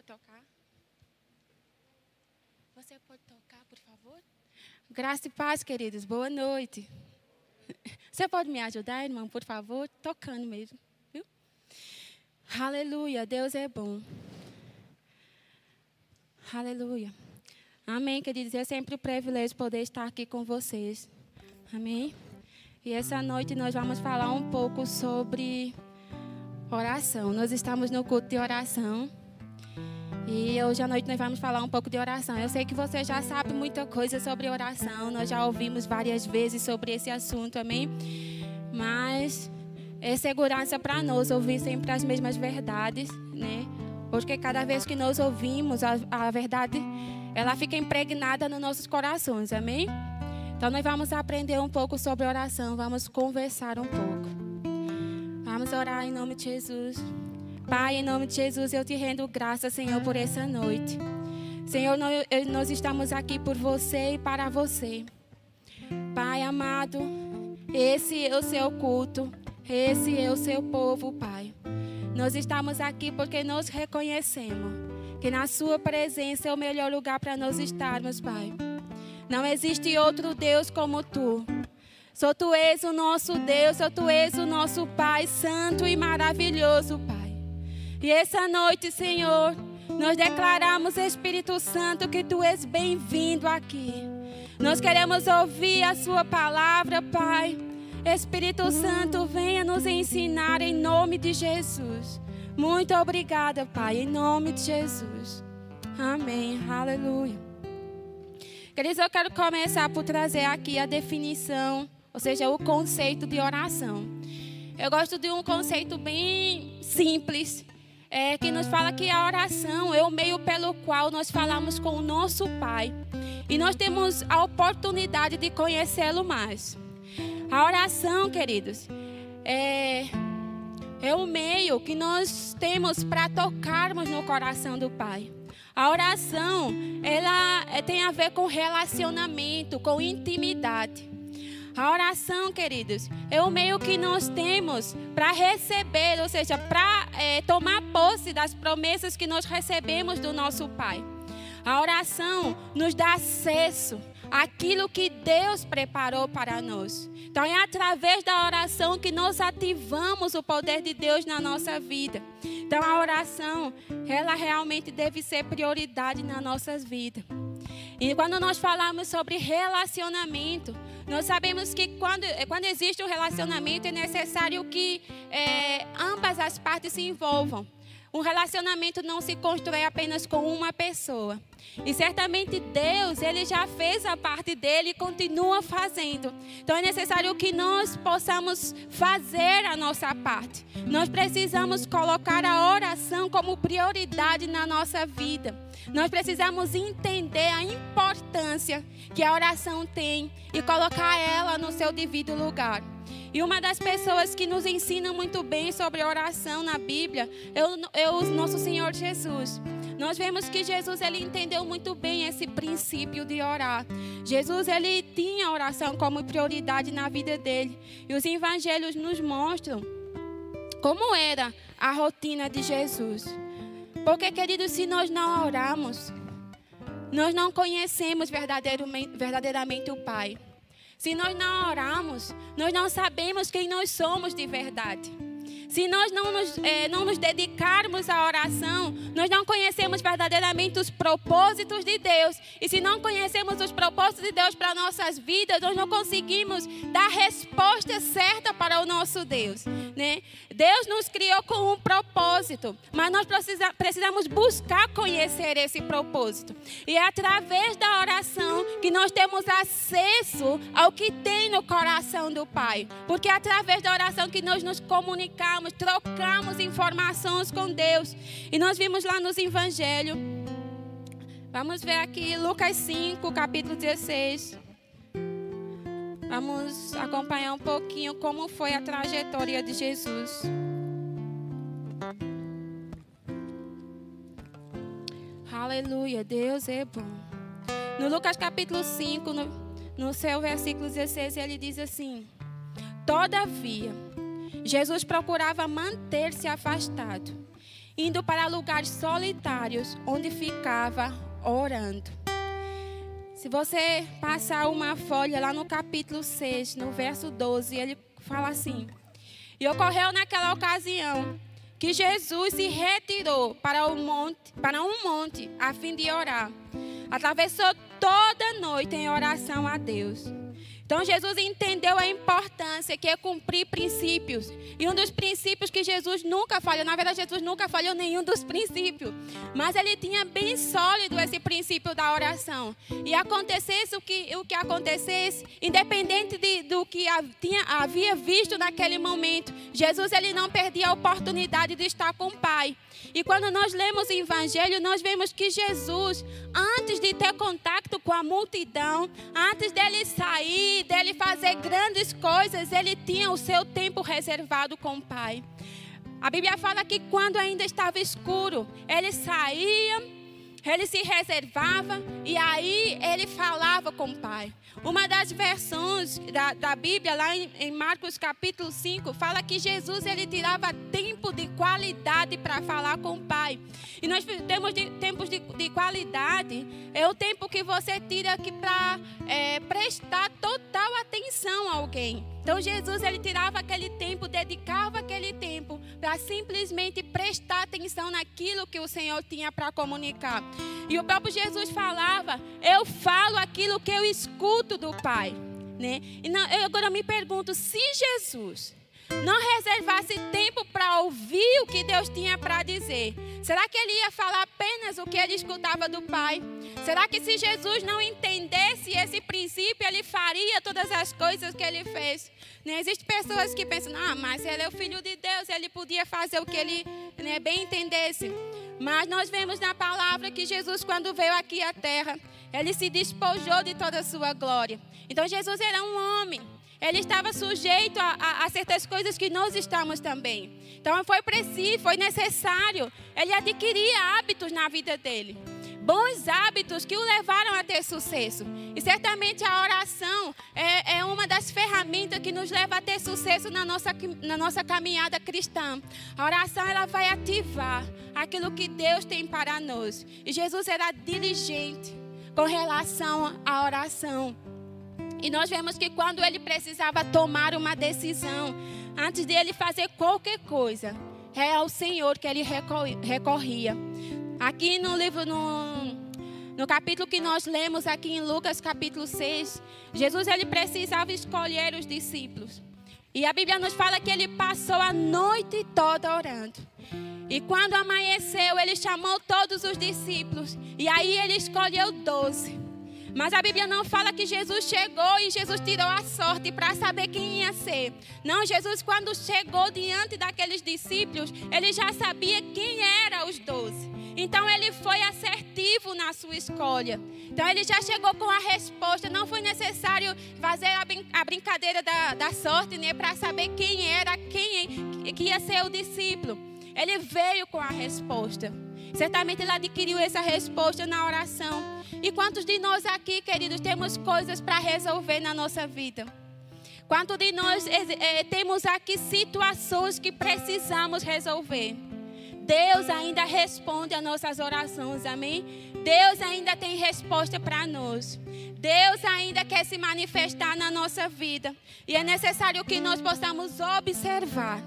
tocar? Você pode tocar, por favor? Graça e paz, queridos. Boa noite. Você pode me ajudar, irmão, por favor? Tocando mesmo, viu? Aleluia, Deus é bom. Aleluia. Amém, queridos. É sempre um privilégio poder estar aqui com vocês. Amém? E essa noite nós vamos falar um pouco sobre oração. Nós estamos no culto de oração. E hoje à noite nós vamos falar um pouco de oração. Eu sei que você já sabe muita coisa sobre oração. Nós já ouvimos várias vezes sobre esse assunto, amém? Mas é segurança para nós ouvir sempre as mesmas verdades, né? Porque cada vez que nós ouvimos a verdade, ela fica impregnada nos nossos corações, amém? Então nós vamos aprender um pouco sobre oração. Vamos conversar um pouco. Vamos orar em nome de Jesus. Pai, em nome de Jesus, eu te rendo graças, Senhor, por essa noite. Senhor, nós estamos aqui por você e para você. Pai amado, esse é o seu culto, esse é o seu povo, Pai. Nós estamos aqui porque nós reconhecemos que na sua presença é o melhor lugar para nós estarmos, Pai. Não existe outro Deus como tu. Só tu és o nosso Deus, só tu és o nosso Pai santo e maravilhoso, Pai. E essa noite, Senhor, nós declaramos, Espírito Santo, que Tu és bem-vindo aqui. Nós queremos ouvir a Sua palavra, Pai. Espírito Santo, venha nos ensinar em nome de Jesus. Muito obrigada, Pai, em nome de Jesus. Amém. Aleluia. Queridos, eu quero começar por trazer aqui a definição, ou seja, o conceito de oração. Eu gosto de um conceito bem simples, que nos fala que a oração é o meio pelo qual nós falamos com o nosso Pai. E nós temos a oportunidade de conhecê-lo mais. A oração, queridos, é o meio que nós temos para tocarmos no coração do Pai. A oração, ela tem a ver com relacionamento, com intimidade. A oração, queridos, é o meio que nós temos para receber, ou seja, para tomar posse das promessas que nós recebemos do nosso Pai. A oração nos dá acesso àquilo que Deus preparou para nós. Então, é através da oração que nós ativamos o poder de Deus na nossa vida. Então, a oração, ela realmente deve ser prioridade nas nossas vidas. E quando nós falamos sobre relacionamento, nós sabemos que quando existe um relacionamento é necessário que ambas as partes se envolvam. Um relacionamento não se constrói apenas com uma pessoa. E certamente Deus, Ele já fez a parte dele e continua fazendo. Então é necessário que nós possamos fazer a nossa parte. Nós precisamos colocar a oração como prioridade na nossa vida. Nós precisamos entender a importância que a oração tem e colocar ela no seu devido lugar. E uma das pessoas que nos ensina muito bem sobre oração na Bíblia é o nosso Senhor Jesus. Nós vemos que Jesus, ele entendeu muito bem esse princípio de orar. Jesus, ele tinha a oração como prioridade na vida dele. E os evangelhos nos mostram como era a rotina de Jesus. Porque, queridos, se nós não orarmos, nós não conhecemos verdadeiramente o Pai. Se nós não orarmos, nós não sabemos quem nós somos de verdade. Se nós não nos dedicarmos à oração, nós não conhecemos verdadeiramente os propósitos de Deus. E se não conhecemos os propósitos de Deus para nossas vidas, nós não conseguimos dar a resposta certa para o nosso Deus, né? Deus nos criou com um propósito, mas nós precisamos buscar conhecer esse propósito. E é através da oração que nós temos acesso ao que tem no coração do Pai. Porque é através da oração que nós nos comunicamos, trocamos informações com Deus. E nós vimos lá nos evangelhos. Vamos ver aqui Lucas 5, capítulo 16. Vamos acompanhar um pouquinho como foi a trajetória de Jesus. Aleluia, Deus é bom. No Lucas capítulo 5, no seu versículo 16, ele diz assim: todavia, Jesus procurava manter-se afastado indo para lugares solitários, onde ficava orando. Se você passar uma folha lá no capítulo 6, no verso 12, ele fala assim: e ocorreu naquela ocasião que Jesus se retirou para um monte a fim de orar. Atravessou toda a noite em oração a Deus. Então Jesus entendeu a importância que é cumprir princípios. E um dos princípios que Jesus nunca falhou, na verdade Jesus nunca falhou nenhum dos princípios, mas ele tinha bem sólido esse princípio da oração. E acontecesse o que acontecesse, independente do que havia visto naquele momento, Jesus ele não perdia a oportunidade de estar com o Pai. E quando nós lemos o Evangelho, nós vemos que Jesus, antes de ter contato com a multidão, antes dele sair, dele fazer grandes coisas, ele tinha o seu tempo reservado com o Pai. A Bíblia fala que quando ainda estava escuro, ele saía, ele se reservava e aí ele falava com o Pai. Uma das versões da Bíblia, lá em Marcos capítulo 5, fala que Jesus ele tirava tempo de qualidade para falar com o Pai. E nós temos tempos de qualidade, é o tempo que você tira aqui para prestar total atenção a alguém. Então Jesus ele tirava aquele tempo, dedicava aquele tempo para simplesmente prestar atenção naquilo que o Senhor tinha para comunicar. E o próprio Jesus falava: eu falo aquilo que eu escuto do Pai, né? E eu agora me pergunto, se Jesus não reservasse tempo para ouvir o que Deus tinha para dizer, será que ele ia falar apenas o que ele escutava do Pai? Será que se Jesus não entendesse esse princípio, ele faria todas as coisas que ele fez? Né? Existem pessoas que pensam: mas ele é o Filho de Deus, ele podia fazer o que ele bem entendesse. Mas nós vemos na palavra que Jesus, quando veio aqui à terra, ele se despojou de toda a sua glória. Então Jesus era um homem. Ele estava sujeito a certas coisas que nós estamos também. Então foi necessário ele adquirir hábitos na vida dele. Bons hábitos que o levaram a ter sucesso. E certamente a oração é uma das ferramentas que nos leva a ter sucesso na nossa caminhada cristã. A oração ela vai ativar aquilo que Deus tem para nós. E Jesus era diligente com relação à oração. E nós vemos que quando ele precisava tomar uma decisão, antes de ele fazer qualquer coisa, é ao Senhor que ele recorria. Aqui no livro, no capítulo que nós lemos aqui em Lucas capítulo 6, Jesus ele precisava escolher os discípulos. E a Bíblia nos fala que ele passou a noite toda orando. E quando amanheceu, ele chamou todos os discípulos. E aí ele escolheu 12. Mas a Bíblia não fala que Jesus chegou e Jesus tirou a sorte para saber quem ia ser. Não, Jesus quando chegou diante daqueles discípulos, ele já sabia quem eram os 12. Então ele foi assertivo na sua escolha. Então ele já chegou com a resposta. Não foi necessário fazer a brincadeira da sorte, né, para saber quem era, quem que ia ser o discípulo. Ele veio com a resposta. Certamente ele adquiriu essa resposta na oração. E quantos de nós aqui, queridos, temos coisas para resolver na nossa vida? Quantos de nós temos aqui situações que precisamos resolver? Deus ainda responde às nossas orações, amém? Deus ainda tem resposta para nós. Deus ainda quer se manifestar na nossa vida. E é necessário que nós possamos observar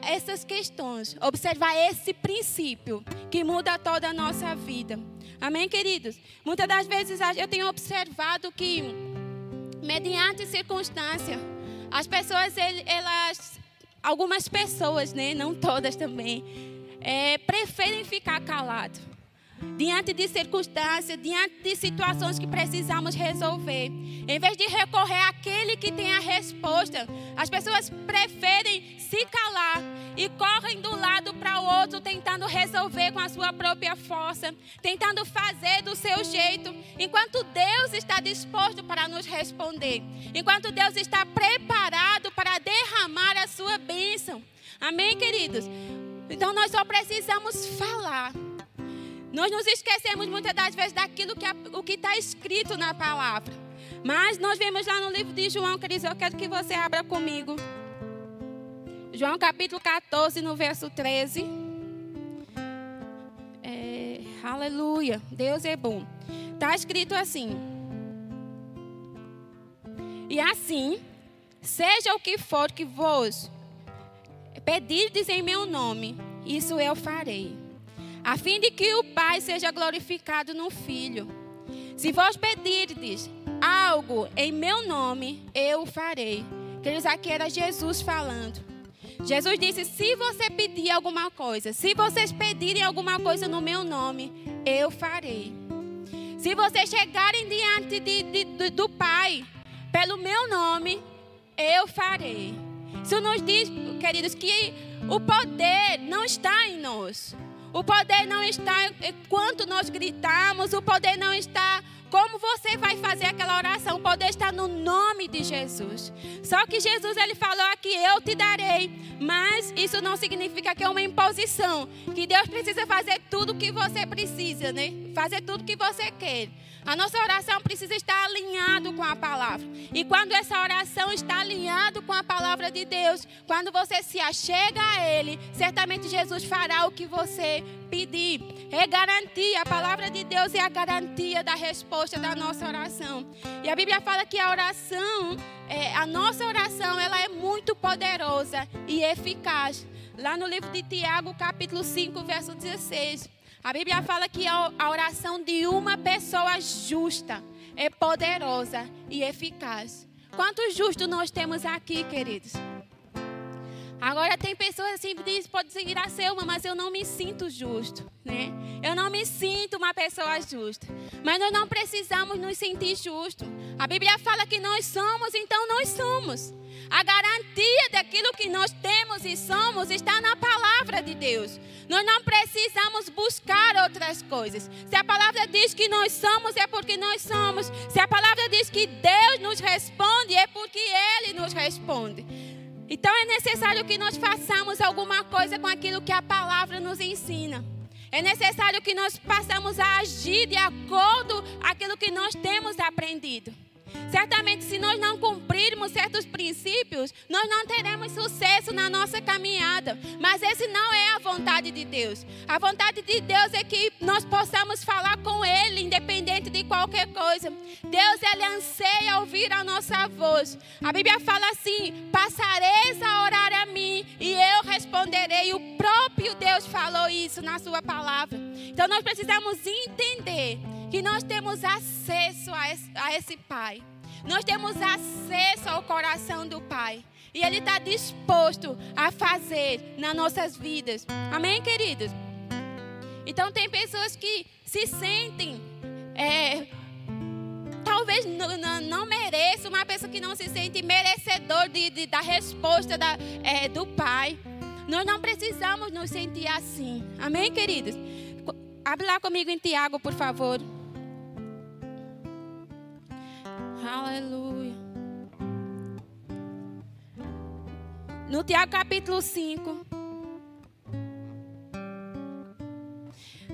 essas questões, observar esse princípio que muda toda a nossa vida. Amém, queridos? Muitas das vezes eu tenho observado que, mediante circunstância, as pessoas, algumas pessoas, né, não todas também, preferem ficar caladas. Diante de circunstâncias, diante de situações que precisamos resolver. Em vez de recorrer àquele que tem a resposta, as pessoas preferem se calar e correm do lado para o outro, tentando resolver com a sua própria força, tentando fazer do seu jeito, enquanto Deus está disposto para nos responder, enquanto Deus está preparado para derramar a sua bênção. Amém, queridos? Então nós só precisamos falar. Nós nos esquecemos muitas das vezes daquilo que está escrito na palavra. Mas nós vemos lá no livro de João, queridos, eu quero que você abra comigo. João capítulo 14, no verso 13. Aleluia. Deus é bom. Está escrito assim. E assim, seja o que for que vos pedirdes em meu nome, isso eu farei, a fim de que o Pai seja glorificado no Filho. Se vos pedirdes algo em meu nome, eu o farei. Queridos, aqui era Jesus falando. Jesus disse, se você pedir alguma coisa, se vocês pedirem alguma coisa no meu nome, eu farei. Se vocês chegarem diante do Pai, pelo meu nome, eu farei. Isso nos diz, queridos, que o poder não está em nós. O poder não está enquanto nós gritamos. O poder não está como você vai fazer aquela oração. O poder está no nome de Jesus. Só que Jesus, ele falou aqui, eu te darei. Mas isso não significa que é uma imposição. Que Deus precisa fazer tudo o que você precisa, né? Fazer tudo o que você quer. A nossa oração precisa estar alinhado com a palavra. E quando essa oração está alinhado com a palavra de Deus, quando você se achega a Ele, certamente Jesus fará o que você pedir. É garantia, a palavra de Deus é a garantia da resposta da nossa oração. E a Bíblia fala que a oração, a nossa oração, ela é muito poderosa e eficaz. Lá no livro de Tiago, capítulo 5, verso 16. A Bíblia fala que a oração de uma pessoa justa é poderosa e eficaz. Quantos justos nós temos aqui, queridos? Agora tem pessoas assim que dizem, pode seguir a Selma, mas eu não me sinto justo, né? Eu não me sinto uma pessoa justa. Mas nós não precisamos nos sentir justos. A Bíblia fala que nós somos, então nós somos. A garantia daquilo que nós temos e somos está na palavra de Deus. Nós não precisamos buscar outras coisas. Se a palavra diz que nós somos, é porque nós somos. Se a palavra diz que Deus nos responde, é porque Ele nos responde. Então é necessário que nós façamos alguma coisa com aquilo que a palavra nos ensina. É necessário que nós passamos a agir de acordo com aquilo que nós temos aprendido. Certamente, se nós não cumprirmos certos princípios, nós não teremos sucesso na nossa caminhada. Mas esse não é a vontade de Deus. A vontade de Deus é que nós possamos falar com Ele, independente de qualquer coisa. Deus, Ele anseia ouvir a nossa voz. A Bíblia fala assim, passareis a orar a mim e eu responderei. O próprio Deus falou isso na sua palavra. Então, nós precisamos entender que nós temos acesso a esse Pai. Nós temos acesso ao coração do Pai. E Ele está disposto a fazer nas nossas vidas. Amém, queridos? Então tem pessoas que se sentem, talvez não mereçam, uma pessoa que não se sente merecedor da resposta do Pai. Nós não precisamos nos sentir assim. Amém, queridos? Abre lá comigo em Tiago, por favor. Aleluia. No Tiago capítulo 5.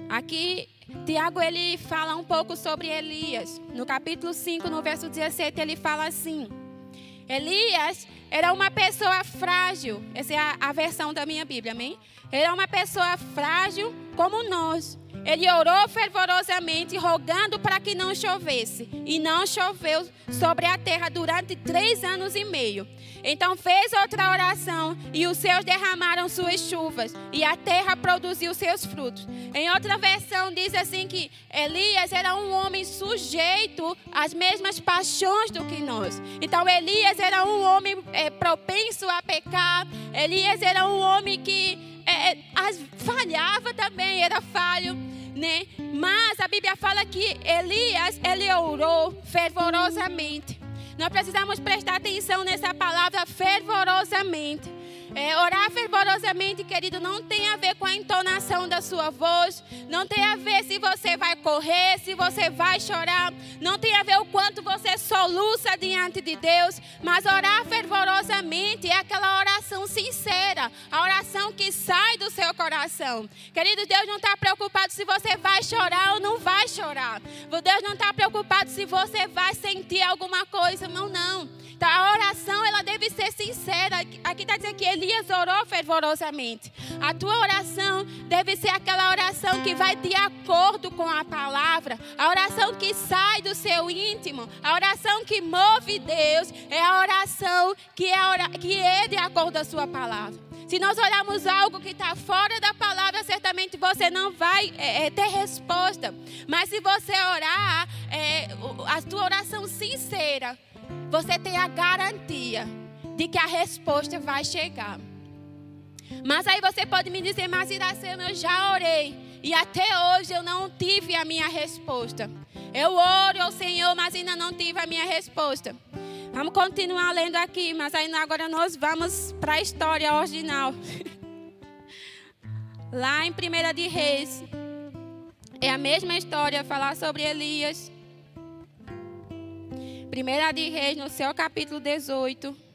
Aqui, Tiago, ele fala um pouco sobre Elias. No capítulo 5, no verso 17, ele fala assim. Elias era uma pessoa frágil. Essa é a versão da minha Bíblia, amém? Ele era uma pessoa frágil como nós. Ele orou fervorosamente, rogando para que não chovesse. E não choveu sobre a terra durante 3 anos e meio. Então fez outra oração, e os céus derramaram suas chuvas, e a terra produziu seus frutos. Em outra versão diz assim que Elias era um homem sujeito às mesmas paixões do que nós. Então Elias era um homem propenso a pecar. Elias era um homem que falhava também, era falho, né? Mas a Bíblia fala que Elias, ele orou fervorosamente. Nós precisamos prestar atenção nessa palavra fervorosamente. Orar fervorosamente, querido, não tem a ver com a entonação da sua voz. Não tem a ver se você vai correr, se você vai chorar. Não tem a ver o quanto você soluça diante de Deus. Mas orar fervorosamente é aquela oração sincera. A oração que sai do seu coração. Querido, Deus não está preocupado se você vai chorar ou não vai chorar. Deus não está preocupado se você vai sentir alguma coisa. Não. Então, a oração, ela deve ser sincera. Aqui está dizendo que Elias orou fervorosamente. A tua oração deve ser aquela oração que vai de acordo com a palavra. A oração que sai do seu íntimo. A oração que move Deus é a oração que é de acordo com a sua palavra. Se nós olharmos algo que está fora da palavra, certamente você não vai ter resposta. Mas se você orar, a tua oração sincera, você tem a garantia de que a resposta vai chegar. Mas aí você pode me dizer, mas Iracema, eu já orei e até hoje eu não tive a minha resposta. Eu oro ao Senhor, mas ainda não tive a minha resposta. Vamos continuar lendo aqui, mas aí agora nós vamos para a história original. Lá em 1 de Reis, é a mesma história, falar sobre Elias. 1 de Reis, no seu capítulo 18.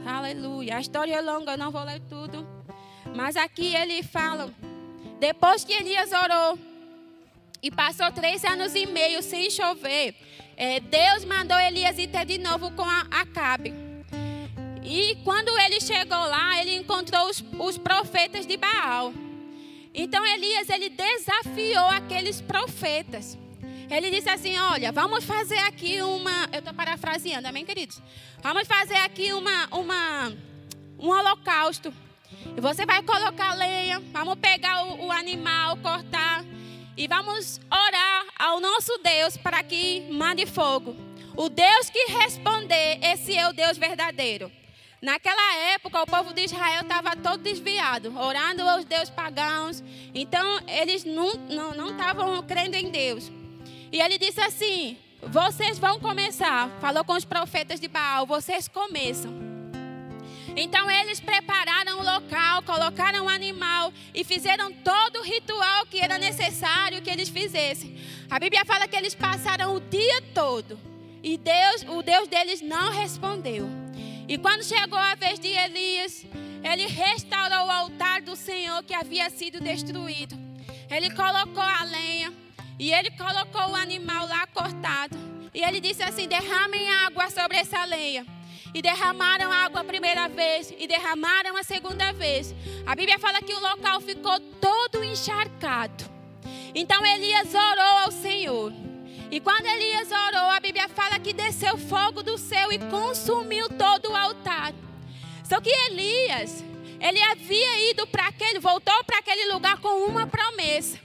Aleluia. A história é longa, eu não vou ler tudo. Mas aqui ele fala, depois que Elias orou e passou 3 anos e meio sem chover, Deus mandou Elias ir ter de novo com Acabe. E quando ele chegou lá, ele encontrou os profetas de Baal. Então Elias, ele desafiou aqueles profetas. Ele disse assim, olha, vamos fazer aqui eu estou parafraseando, amém, queridos? Vamos fazer aqui um holocausto. E você vai colocar lenha, vamos pegar o animal, cortar e vamos orar ao nosso Deus para que mande fogo. O Deus que responder, esse é o Deus verdadeiro. Naquela época, o povo de Israel estava todo desviado, orando aos deuses pagãos. Então, eles não estavam crendo em Deus. E ele disse assim, vocês vão começar. Falou com os profetas de Baal, vocês começam. Então eles prepararam o local, colocaram o animal e fizeram todo o ritual que era necessário que eles fizessem. A Bíblia fala que eles passaram o dia todo e o Deus deles não respondeu. E quando chegou a vez de Elias, ele restaurou o altar do Senhor que havia sido destruído. Ele colocou a lenha. E ele colocou o animal lá cortado. E ele disse assim, derramem água sobre essa lenha. E derramaram água a primeira vez. E derramaram a segunda vez. A Bíblia fala que o local ficou todo encharcado. Então Elias orou ao Senhor. E quando Elias orou, a Bíblia fala que desceu fogo do céu e consumiu todo o altar. Só que Elias, ele havia ido voltou para aquele lugar com uma promessa.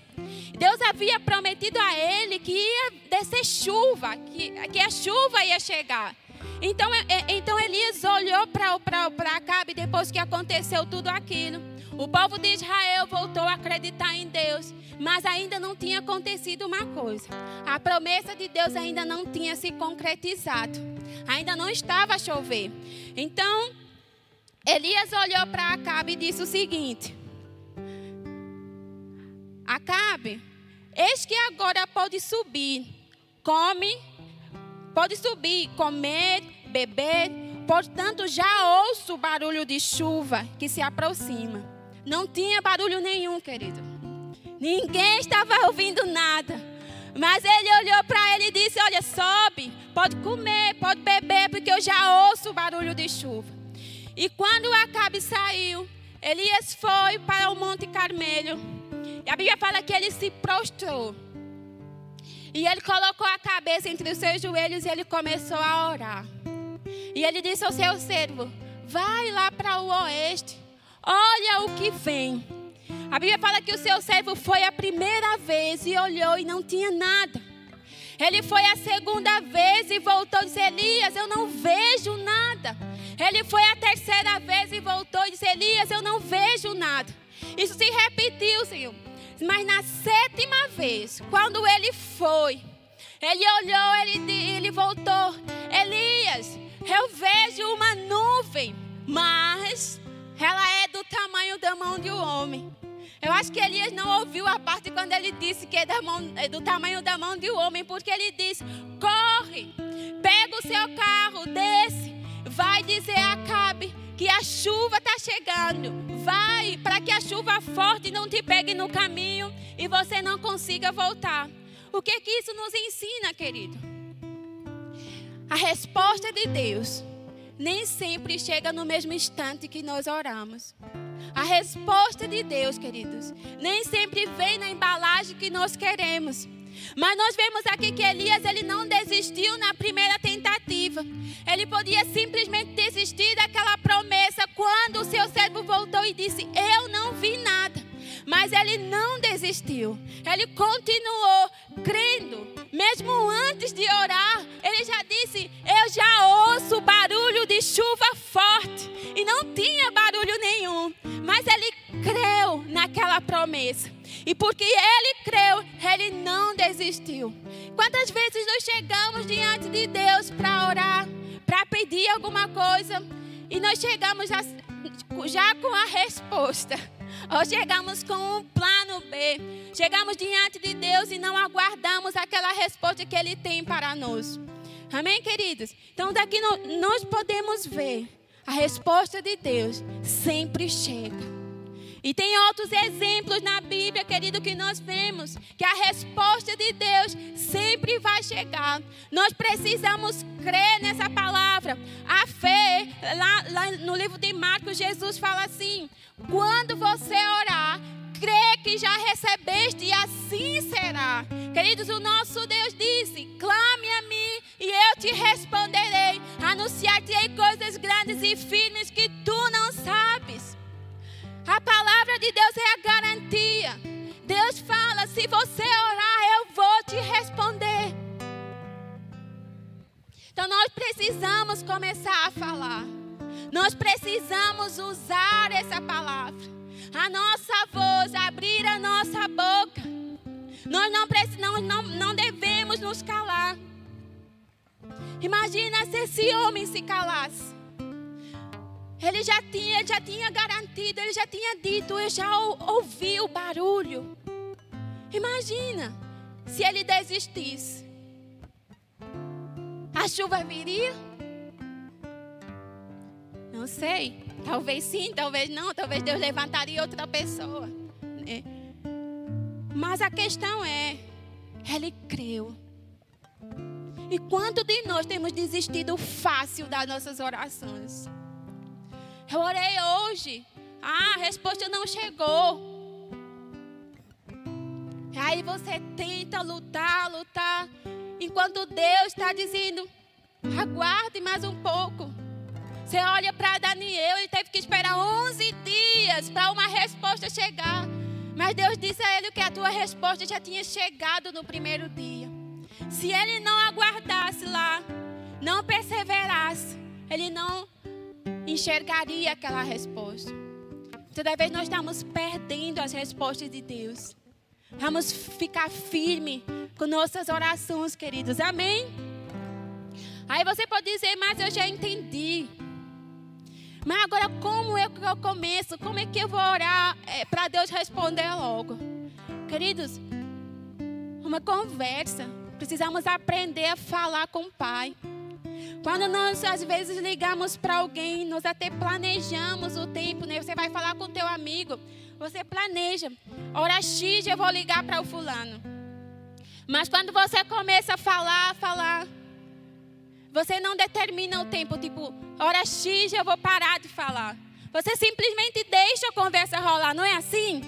Deus havia prometido a ele que ia descer chuva, que a chuva ia chegar. Então Elias olhou para Acabe depois que aconteceu tudo aquilo. O povo de Israel voltou a acreditar em Deus, mas ainda não tinha acontecido uma coisa. A promessa de Deus ainda não tinha se concretizado. Ainda não estava a chover. Então Elias olhou para Acabe e disse o seguinte: Acabe, eis que agora pode subir, comer, beber, portanto já ouço o barulho de chuva que se aproxima. Não tinha barulho nenhum, querido. Ninguém estava ouvindo nada. Mas ele olhou para ele e disse, olha, sobe, pode comer, pode beber, porque eu já ouço o barulho de chuva. E quando Acabe saiu, Elias foi para o Monte Carmelo. E a Bíblia fala que ele se prostrou. E ele colocou a cabeça entre os seus joelhos e ele começou a orar. E ele disse ao seu servo, vai lá para o oeste, olha o que vem. A Bíblia fala que o seu servo foi a primeira vez e olhou e não tinha nada. Ele foi a segunda vez e voltou e disse, Elias, eu não vejo nada. Ele foi a terceira vez e voltou e disse, Elias, eu não vejo nada. Isso se repetiu, Senhor. Mas na sétima vez, quando ele foi, ele olhou, ele voltou. Elias, eu vejo uma nuvem, mas ela é do tamanho da mão de um homem. Eu acho que Elias não ouviu a parte quando ele disse que é do tamanho da mão de um homem, porque ele disse, corre, pega o seu carro, desce, vai dizer a Acabe que a chuva está chegando. Vai para que a chuva forte não te pegue no caminho e você não consiga voltar. O que isso nos ensina, querido? A resposta de Deus nem sempre chega no mesmo instante que nós oramos. A resposta de Deus, queridos, nem sempre vem na embalagem que nós queremos. Mas nós vemos aqui que Elias, ele não desistiu na primeira tentativa. Ele podia simplesmente desistir daquela promessa quando o seu servo voltou e disse: eu não vi nada. Mas ele não desistiu. Ele continuou crendo. Mesmo antes de orar, ele já disse: eu já ouço barulho de chuva forte. E não tinha barulho nenhum. Mas ele creu naquela promessa. E porque ele creu, ele não desistiu. Quantas vezes nós chegamos diante de Deus para orar, para pedir alguma coisa, e nós chegamos já com a resposta. Ou chegamos com um plano B. Chegamos diante de Deus e não aguardamos aquela resposta que Ele tem para nós. Amém, queridos? Então daqui nós podemos ver a resposta de Deus sempre chega. E tem outros exemplos na Bíblia, querido, que nós vemos que a resposta de Deus sempre vai chegar. Nós precisamos crer nessa palavra. A fé, lá no livro de Marcos, Jesus fala assim: quando você orar, crê que já recebeste e assim será. Queridos, o nosso Deus disse: clame a mim e eu te responderei. Anunciar-te-ei coisas grandes e firmes que tu não sabes. A palavra de Deus é a garantia. Deus fala: se você orar, eu vou te responder. Então nós precisamos começar a falar. Nós precisamos usar essa palavra. A nossa voz, abrir a nossa boca. Nós não devemos nos calar. Imagina se esse homem se calasse. Ele já tinha garantido, ele já tinha dito: eu já ouvi o barulho. Imagina se ele desistisse. A chuva viria? Não sei. Talvez sim, talvez não. Talvez Deus levantaria outra pessoa. Mas a questão é, ele creu. E quanto de nós temos desistido fácil das nossas orações? Eu orei hoje. A resposta não chegou. Aí você tenta lutar. Enquanto Deus está dizendo: aguarde mais um pouco. Você olha para Daniel, ele teve que esperar 11 dias para uma resposta chegar. Mas Deus disse a ele que a tua resposta já tinha chegado no primeiro dia. Se ele não aguardasse lá, não perseverasse, ele não enxergaria aquela resposta. Toda vez nós estamos perdendo as respostas de Deus. Vamos ficar firme com nossas orações, queridos. Amém? Aí você pode dizer: mas eu já entendi. Mas agora como é que eu começo? Como é que eu vou orar para Deus responder logo? Queridos, uma conversa. Precisamos aprender a falar com o Pai. Quando nós às vezes ligamos para alguém, nós até planejamos o tempo, né? Você vai falar com o teu amigo, você planeja. Hora X eu vou ligar para o fulano. Mas quando você começa a falar, você não determina o tempo, tipo, hora X eu vou parar de falar. Você simplesmente deixa a conversa rolar, não é assim?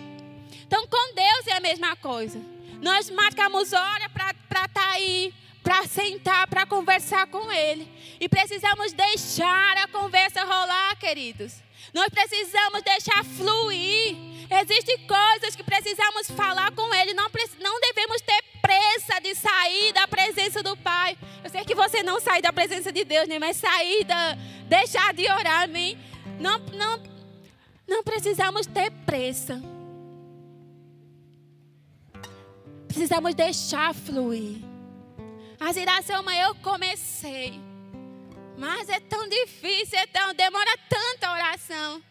Então com Deus é a mesma coisa. Nós marcamos hora para estar aí, para sentar, para conversar com Ele. E precisamos deixar a conversa rolar, queridos. Nós precisamos deixar fluir. Existem coisas que precisamos falar com Ele. Não devemos ter pressa de sair da presença do Pai. Eu sei que você não sai da presença de Deus, né? Mas deixar de orar, amém? Não precisamos ter pressa. Precisamos deixar fluir. Mas Iracema, eu comecei. Mas é tão difícil, demora tanta oração.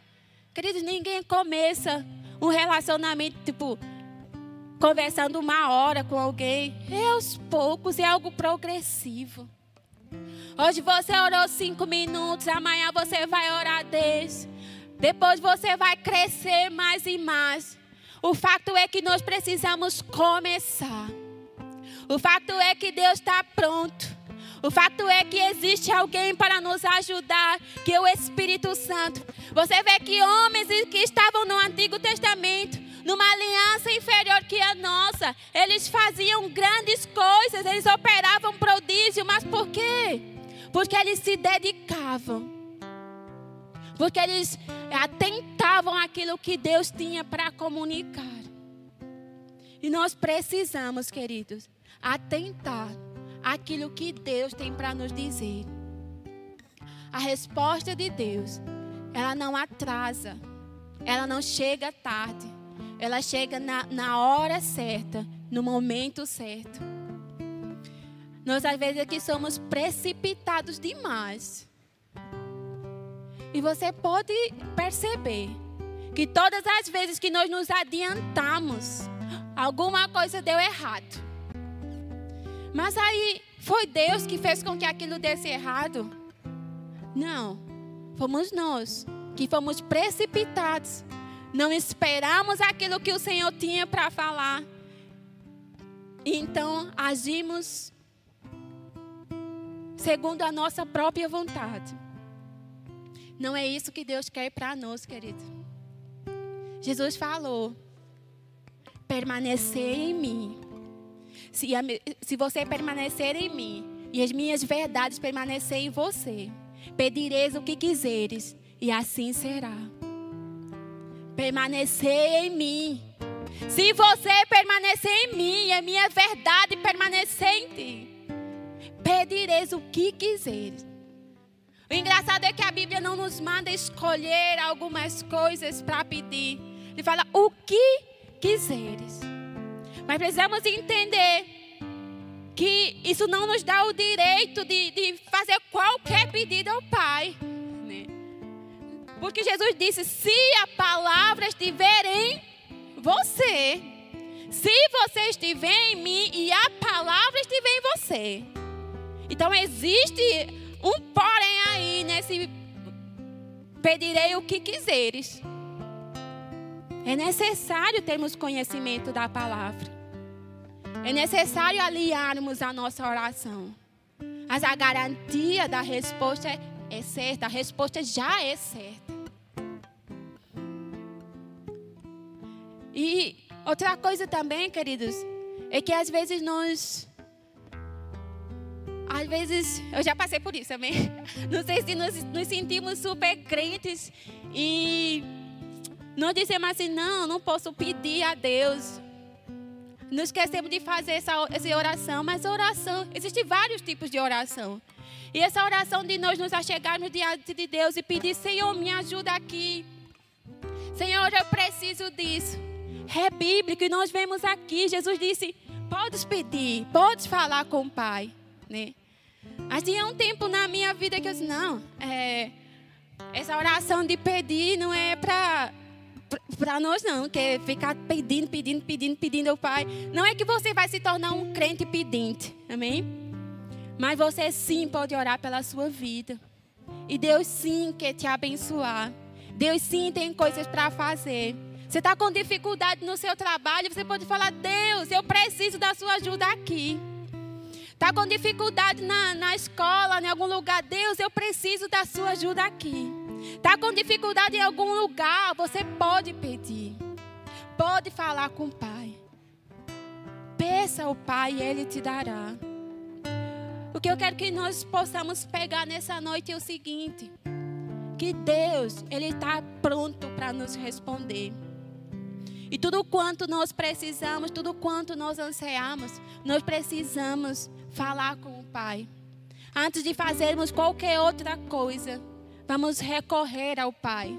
Queridos, ninguém começa um relacionamento, tipo, conversando 1 hora com alguém. É aos poucos, é algo progressivo. Hoje você orou 5 minutos, amanhã você vai orar 10. Depois você vai crescer mais e mais. O fato é que nós precisamos começar. O fato é que Deus está pronto. O fato é que existe alguém para nos ajudar, que é o Espírito Santo. Você vê que homens que estavam no Antigo Testamento, numa aliança inferior que a nossa, eles faziam grandes coisas, eles operavam prodígio, mas por quê? Porque eles se dedicavam. Porque eles atentavam àquilo que Deus tinha para comunicar. E nós precisamos, queridos, atentar àquilo que Deus tem para nos dizer. A resposta de Deus, ela não atrasa, ela não chega tarde, ela chega na hora certa, no momento certo. Nós às vezes aqui somos precipitados demais. E você pode perceber que todas as vezes que nós nos adiantamos, alguma coisa deu errado. Mas aí, foi Deus que fez com que aquilo desse errado? Não, fomos nós que fomos precipitados. Não esperamos aquilo que o Senhor tinha para falar. Então, agimos segundo a nossa própria vontade. Não é isso que Deus quer para nós, querido. Jesus falou: permanecer em mim. Se você permanecer em mim e as minhas verdades permanecerem em você, pedireis o que quiseres e assim será. Permanecer em mim. Se você permanecer em mim e a minha verdade permanecer em ti, pedireis o que quiseres. O engraçado é que a Bíblia não nos manda escolher algumas coisas para pedir. Ele fala o que quiseres. Mas precisamos entender que isso não nos dá o direito de fazer qualquer pedido ao Pai. Né? Porque Jesus disse, se a palavra estiver em você, se você estiver em mim e a palavra estiver em você. Então existe um porém aí nesse pedirei o que quiseres. É necessário termos conhecimento da palavra. É necessário alinharmos a nossa oração. Mas a garantia da resposta é certa. A resposta já é certa. E outra coisa também, queridos, é que às vezes eu já passei por isso também. Não sei se nos sentimos super crentes e nós dizemos assim, não posso pedir a Deus. Não esquecemos de fazer essa oração, mas oração, existem vários tipos de oração. E essa oração de nós nos achegarmos diante de Deus e pedir, Senhor, me ajuda aqui. Senhor, eu preciso disso. É bíblico e nós vemos aqui, Jesus disse, podes pedir, podes falar com o Pai. Né? Mas tinha um tempo na minha vida que eu disse, não, essa oração de pedir não é para nós não, que é ficar pedindo ao Pai. Não é que você vai se tornar um crente pedinte, amém? Mas você sim pode orar pela sua vida. E Deus sim quer te abençoar. Deus sim tem coisas para fazer. Você está com dificuldade no seu trabalho, você pode falar, Deus, eu preciso da sua ajuda aqui. Está com dificuldade na escola, em algum lugar, Deus, eu preciso da sua ajuda aqui. Está com dificuldade em algum lugar, você pode pedir. Pode falar com o Pai. Peça ao Pai e Ele te dará. O que eu quero que nós possamos pegar nessa noite é o seguinte. Que Deus, Ele está pronto para nos responder. E tudo quanto nós precisamos, tudo quanto nós ansiamos, nós precisamos falar com o Pai. Antes de fazermos qualquer outra coisa, vamos recorrer ao Pai.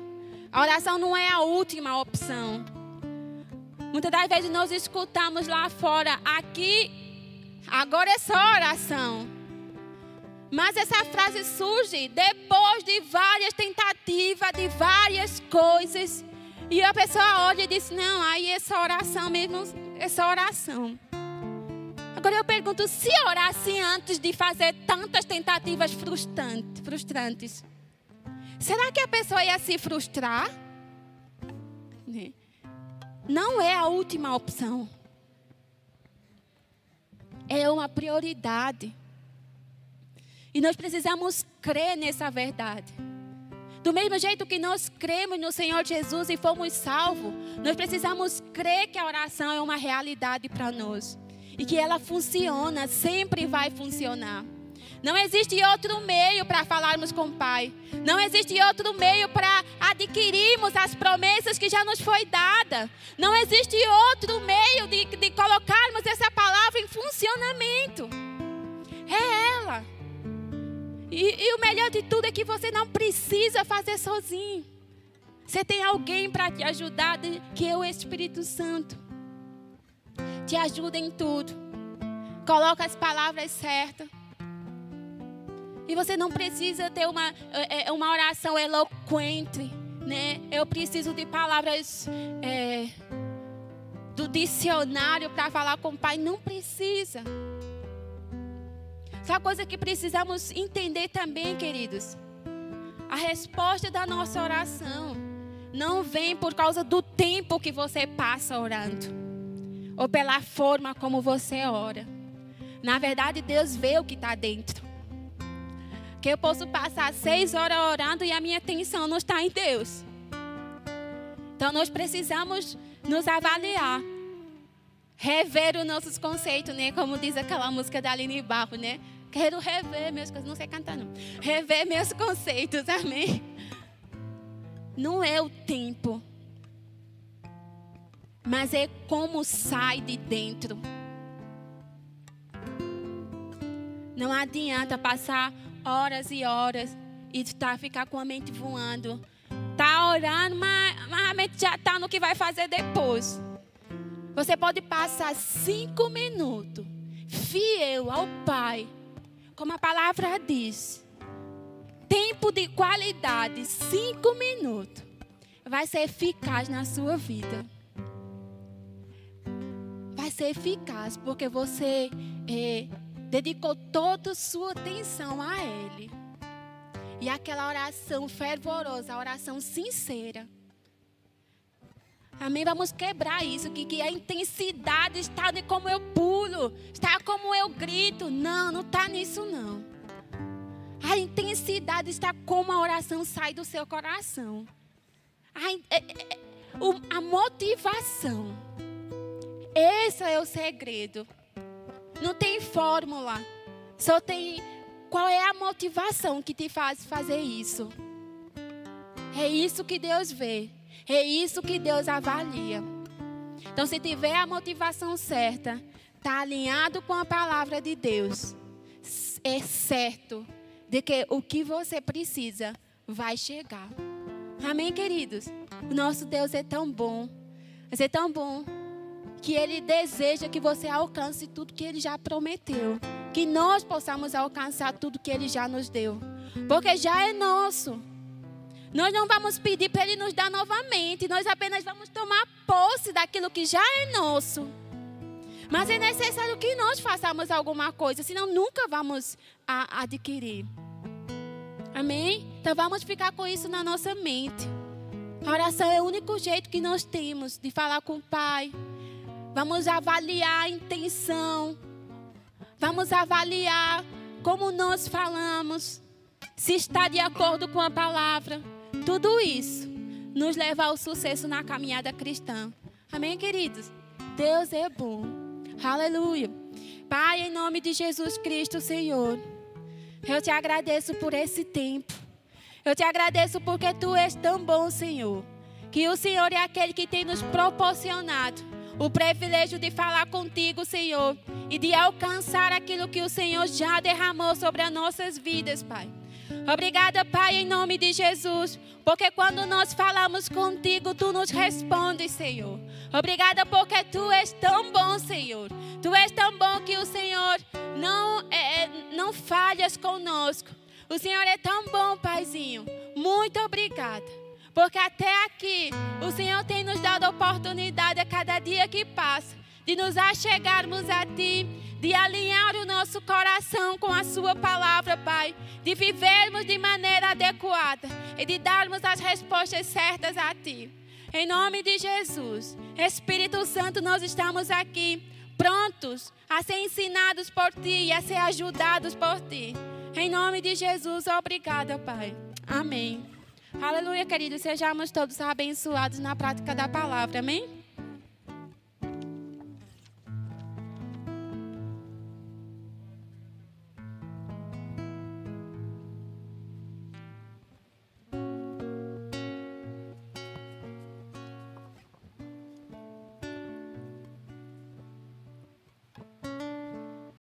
A oração não é a última opção. Muitas das vezes nós escutamos lá fora, aqui, agora é só oração. Mas essa frase surge depois de várias tentativas, de várias coisas. E a pessoa olha e diz, não, aí essa oração mesmo, essa oração. Agora eu pergunto, se orasse antes de fazer tantas tentativas frustrantes, será que a pessoa ia se frustrar? Não é a última opção. É uma prioridade. E nós precisamos crer nessa verdade. Do mesmo jeito que nós cremos no Senhor Jesus e fomos salvos, nós precisamos crer que a oração é uma realidade para nós. E que ela funciona, sempre vai funcionar. Não existe outro meio para falarmos com o Pai. Não existe outro meio para adquirirmos as promessas que já nos foi dada. Não existe outro meio de colocarmos essa palavra em funcionamento. É ela. E o melhor de tudo é que você não precisa fazer sozinho. Você tem alguém para te ajudar, que é o Espírito Santo. Te ajuda em tudo. Coloca as palavras certas. E você não precisa ter uma oração eloquente, né? Eu preciso de palavras do dicionário para falar com o Pai. Não precisa. Só coisa que precisamos entender também, queridos. A resposta da nossa oração não vem por causa do tempo que você passa orando. Ou pela forma como você ora. Na verdade, Deus vê o que está dentro. Que eu posso passar 6 horas orando e a minha atenção não está em Deus. Então nós precisamos nos avaliar. Rever os nossos conceitos, né? Como diz aquela música da Aline Barro, né? Quero rever meus conceitos. Não sei cantar, não. Rever meus conceitos, amém? Não é o tempo. Mas é como sai de dentro. Não adianta passar horas e horas e ficar com a mente voando. Tá orando, mas a mente já está no que vai fazer depois. Você pode passar 5 minutos fiel ao Pai, como a palavra diz. Tempo de qualidade, 5 minutos, vai ser eficaz na sua vida. Vai ser eficaz porque você dedicou toda a sua atenção a Ele. E aquela oração fervorosa, a oração sincera. Amém? Vamos quebrar isso, que a intensidade está de como eu pulo, está como eu grito. Não, não está nisso não. A intensidade está como a oração sai do seu coração. A motivação. Esse é o segredo. Não tem fórmula. Só tem qual é a motivação que te faz fazer isso. É isso que Deus vê. É isso que Deus avalia. Então, se tiver a motivação certa, está alinhado com a palavra de Deus, é certo de que o que você precisa vai chegar. Amém, queridos? O nosso Deus é tão bom. Mas é tão bom que Ele deseja que você alcance tudo que Ele já prometeu. Que nós possamos alcançar tudo que Ele já nos deu. Porque já é nosso. Nós não vamos pedir para Ele nos dar novamente. Nós apenas vamos tomar posse daquilo que já é nosso. Mas é necessário que nós façamos alguma coisa. Senão nunca vamos adquirir. Amém? Então vamos ficar com isso na nossa mente. A oração é o único jeito que nós temos de falar com o Pai. Vamos avaliar a intenção. Vamos avaliar como nós falamos. Se está de acordo com a palavra. Tudo isso nos leva ao sucesso na caminhada cristã. Amém, queridos? Deus é bom. Aleluia. Pai, em nome de Jesus Cristo, Senhor. Eu te agradeço por esse tempo. Eu te agradeço porque Tu és tão bom, Senhor. Que o Senhor é aquele que tem nos proporcionado o privilégio de falar contigo, Senhor, e de alcançar aquilo que o Senhor já derramou sobre as nossas vidas, Pai. Obrigada, Pai, em nome de Jesus, porque quando nós falamos contigo, Tu nos respondes, Senhor. Obrigada porque Tu és tão bom, Senhor. Tu és tão bom que o Senhor não falhas conosco. O Senhor é tão bom, Paizinho. Muito obrigada. Porque até aqui, o Senhor tem nos dado a oportunidade a cada dia que passa, de nos achegarmos a Ti, de alinhar o nosso coração com a Sua palavra, Pai, de vivermos de maneira adequada e de darmos as respostas certas a Ti. Em nome de Jesus, Espírito Santo, nós estamos aqui, prontos a ser ensinados por Ti e a ser ajudados por Ti. Em nome de Jesus, obrigada, Pai. Amém. Aleluia, queridos. Sejamos todos abençoados na prática da palavra. Amém?